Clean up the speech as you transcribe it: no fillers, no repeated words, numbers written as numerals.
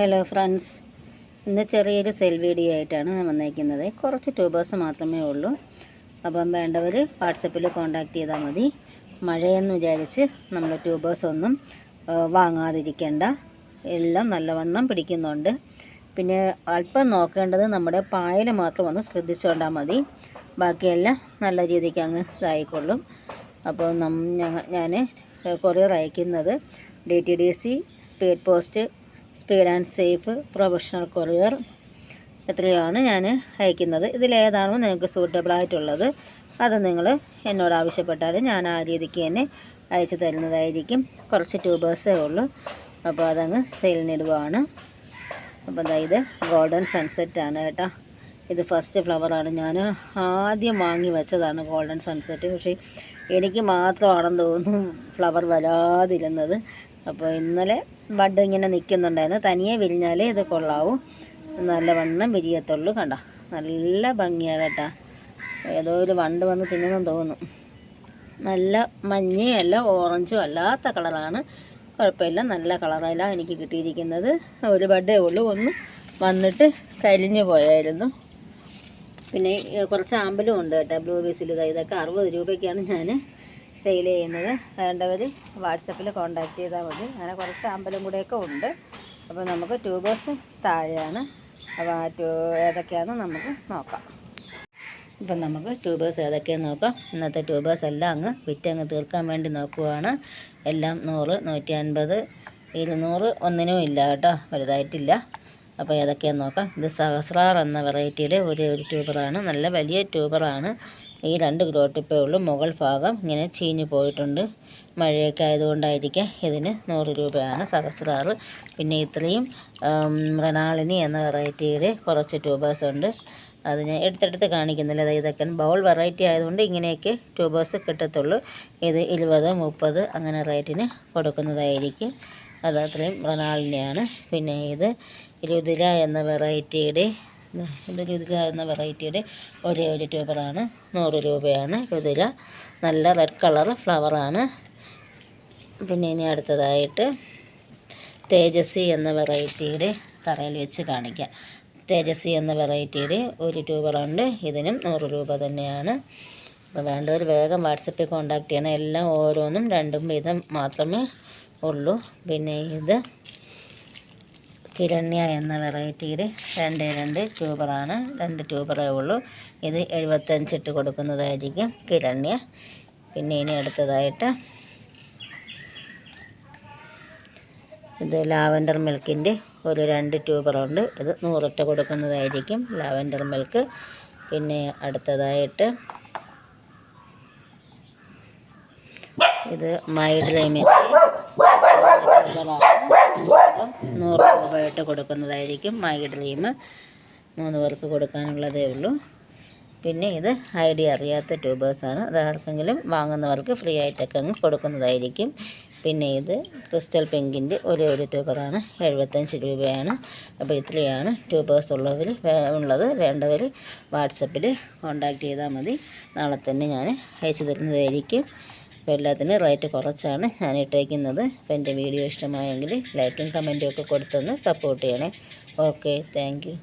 Hello friends, ഇന്ന് ചെറിയൊരു cell video ആയിട്ടാണ് ഞാൻ വന്നിരിക്കുന്നത്. കുറച്ച് ട്യൂബേഴ്സ് മാത്രമേ ഉള്ളൂ. അപ്പം വേണ്ടവർ വാട്സപ്പിൽ കോൺടാക്റ്റ് ചെയ്താൽ മതി. മഴയെന്ന് വിചാരിച്ച് നമ്മൾ ട്യൂബേഴ്സ് ഒന്നും വാങ്ങാതിരിക്കേണ്ട. എല്ലാം നല്ലവണ്ണം പിടിക്കുന്നുണ്ട്. പിന്നെ അല്പം നോക്കേണ്ടത് നമ്മുടെ പായൽ മാത്രം ഒന്ന് ശ്രദ്ധിച്ചുകൊണ്ടാൽ മതി. ബാക്കിയെല്ലാം നല്ല രീതിക്ക് അങ്ങ് ഇതായിക്കൊള്ളും. അപ്പോൾ ഞാൻ കൊറിയർ അയക്കുന്നത് DTDC, speed post, speed and safe, professional courier എത്രയാണ് ഞാൻ അയക്കുന്നത്. ഇതിലേതാണോ നിങ്ങൾക്ക് സൂട്ടബിൾ ആയിട്ടുള്ളത് അത് നിങ്ങൾ എന്നോട് ആവശ്യപ്പെട്ടാൽ ഞാൻ ആ രീതിക്ക് തന്നെ അയച്ചു തരുന്നതായിരിക്കും. കുറച്ച് ട്യൂബേഴ്സേ ഉള്ളൂ, അപ്പോൾ അതങ്ങ് സെയിലിനിടുകയാണ്. അപ്പോൾ ഇത് ഗോൾഡൻ സൺസെറ്റാണ് കേട്ടോ. ഇത് ഫസ്റ്റ് ഫ്ലവറാണ്. ഞാൻ ആദ്യം വാങ്ങി വെച്ചതാണ് ഗോൾഡൻ സൺസെറ്റ്. പക്ഷേ എനിക്ക് മാത്രമാണെന്ന് തോന്നുന്നു ഫ്ലവർ വരാതിരുന്നത്. അപ്പോൾ ഇന്നലെ ബഡ് ഇങ്ങനെ നിൽക്കുന്നുണ്ടായിരുന്നു. തനിയെ വിരിഞ്ഞാലേ ഇത് കൊള്ളാവൂ, നല്ലവണ്ണം വിരിയത്തുള്ളൂ. കണ്ട, നല്ല ഭംഗിയാണ് കേട്ടോ. ഏതോ ഒരു വണ്ട് വന്ന് തിന്നുന്നെന്ന് തോന്നുന്നു. നല്ല മഞ്ഞയും അല്ല ഓറഞ്ചും അല്ലാത്ത കളറാണ്. കുഴപ്പമില്ല, നല്ല കളറല്ല എനിക്ക് കിട്ടിയിരിക്കുന്നത്. ഒരു ബഡേ ഉള്ളൂ, ഒന്ന് വന്നിട്ട് കരിഞ്ഞു പോയായിരുന്നു. പിന്നെ കുറച്ച് ആമ്പലും ഉണ്ട് കേട്ടോ, ബ്ലൂ ബീസിൽ. ഇതൊക്കെ 60 രൂപയ്ക്കാണ് ഞാൻ സെയിൽ ചെയ്യുന്നത്. വേണ്ടവർ വാട്സപ്പിൽ കോൺടാക്റ്റ് ചെയ്താൽ മതി. അങ്ങനെ കുറച്ച് ആമ്പലും കൂടെയൊക്കെ ഉണ്ട്. അപ്പോൾ നമുക്ക് ട്യൂബേഴ്സ് താഴെയാണ്. അപ്പോൾ ഏതൊക്കെയാണെന്ന് നമുക്ക് നോക്കാം. ഇപ്പം നമുക്ക് ട്യൂബേഴ്സ് ഏതൊക്കെയാണെന്ന് നോക്കാം. ഇന്നത്തെ ട്യൂബേഴ്സ് എല്ലാം അങ്ങ് വിറ്റങ്ങ് തീർക്കാൻ വേണ്ടി നോക്കുവാണ്. എല്ലാം 100, 150, 200 ഒന്നിനും ഇല്ല കേട്ടോ, വലുതായിട്ടില്ല. അപ്പോൾ ഏതൊക്കെയാണെന്ന് നോക്കാം. ഇത് സഹസ്രാർ എന്ന വെറൈറ്റിയുടെ ഒരു ട്യൂബറാണ്. നല്ല വലിയ ട്യൂബറാണ്. ഈ 2 ഗ്രോ ടിപ്പേ ഉള്ളൂ. മുകൾ ഭാഗം ഇങ്ങനെ ചീഞ്ഞു പോയിട്ടുണ്ട്. മഴയൊക്കെ ആയതുകൊണ്ടായിരിക്കാം. ഇതിന് 100 രൂപയാണ് സഹസ്രാർ. പിന്നെ ഇത്രയും മൃണാളിനി എന്ന വെറൈറ്റിയുടെ കുറച്ച് ട്യൂബേഴ്സ് ഉണ്ട്. അത് ഞാൻ എടുത്തെടുത്ത് കാണിക്കുന്നില്ല. ഇതൊക്കെ ബൗൾ വെറൈറ്റി ആയതുകൊണ്ട് ഇങ്ങനെയൊക്കെ ട്യൂബേഴ്സ് കിട്ടത്തുള്ളൂ. ഇത് 20, 30 അങ്ങനെ റേറ്റിന് കൊടുക്കുന്നതായിരിക്കും. അത് അത്രയും മൃണാളിനിയാണ്. പിന്നെ ഇത് രുതിര എന്ന വെറൈറ്റിയുടെ ഒരു ട്യൂബറാണ്. 100 രൂപയാണ് രുതിര. നല്ല റെഡ് കളർ ഫ്ലവറാണ്. പിന്നെ ഇനി അടുത്തതായിട്ട് തേജസ്വി എന്ന വെറൈറ്റിയുടെ തറയിൽ വെച്ച് കാണിക്കാം. തേജസ്വി എന്ന വെറൈറ്റിയുടെ ഒരു ട്യൂബറുണ്ട്. ഇതിനും 100 രൂപ തന്നെയാണ്. അപ്പോൾ വേണ്ടവർ വേഗം വാട്സപ്പിൽ കോൺടാക്റ്റ് ചെയ്യണം. എല്ലാം ഓരോന്നും 2 വീതം മാത്രമേ ഉള്ളൂ. പിന്നെ ഇത് കിരണ്യ എന്ന വെറൈറ്റിയുടെ 2 ട്യൂബറാണ്. 2 ട്യൂബറേ ഉള്ളൂ. ഇത് 75 ഇട്ട് കൊടുക്കുന്നതായിരിക്കും കിരണ്യ. പിന്നെ ഇനി അടുത്തതായിട്ട് ഇത് ലാവൻഡർ മിൽക്കിൻ്റെ ഒരു 2 ട്യൂബറുണ്ട്. ഇത് 100 ഇട്ട് കൊടുക്കുന്നതായിരിക്കും ലാവൻഡർ മിൽക്ക്. പിന്നെ അടുത്തതായിട്ട് ഇത് മൈ ഡ്രീമിൻ്റെ 100 രൂപയായിട്ട് കൊടുക്കുന്നതായിരിക്കും. മൈ ഡ്രീം 3 പേർക്ക് കൊടുക്കാനുള്ളതേ ഉള്ളൂ. പിന്നെ ഇത് ഐഡിയ അറിയാത്ത ട്യൂബേഴ്സാണ്. അത് ആർക്കെങ്കിലും വാങ്ങുന്നവർക്ക് ഫ്രീ ആയിട്ടൊക്കെ അങ്ങ് കൊടുക്കുന്നതായിരിക്കും. പിന്നെ ഇത് ക്രിസ്റ്റൽ പിങ്കിൻ്റെ ഒരു ട്യൂബറാണ്. 75 രൂപയാണ്. അപ്പോൾ ഇത്രയാണ് ട്യൂബേഴ്സ് ഉള്ളത്. വേണ്ടവർ വാട്സപ്പിൽ കോൺടാക്റ്റ് ചെയ്താൽ മതി. നാളെ തന്നെ ഞാൻ അയച്ചു തരുന്നതായിരിക്കും. അപ്പോൾ എല്ലാത്തിനും റേറ്റ് കുറച്ചാണ് ഞാൻ ഇട്ടേക്കുന്നത്. അപ്പോൾ എൻ്റെ വീഡിയോ ഇഷ്ടമായെങ്കിൽ ലൈക്കും കമൻറ്റും ഒക്കെ കൊടുത്തൊന്ന് സപ്പോർട്ട് ചെയ്യണേ. Okay, thank you.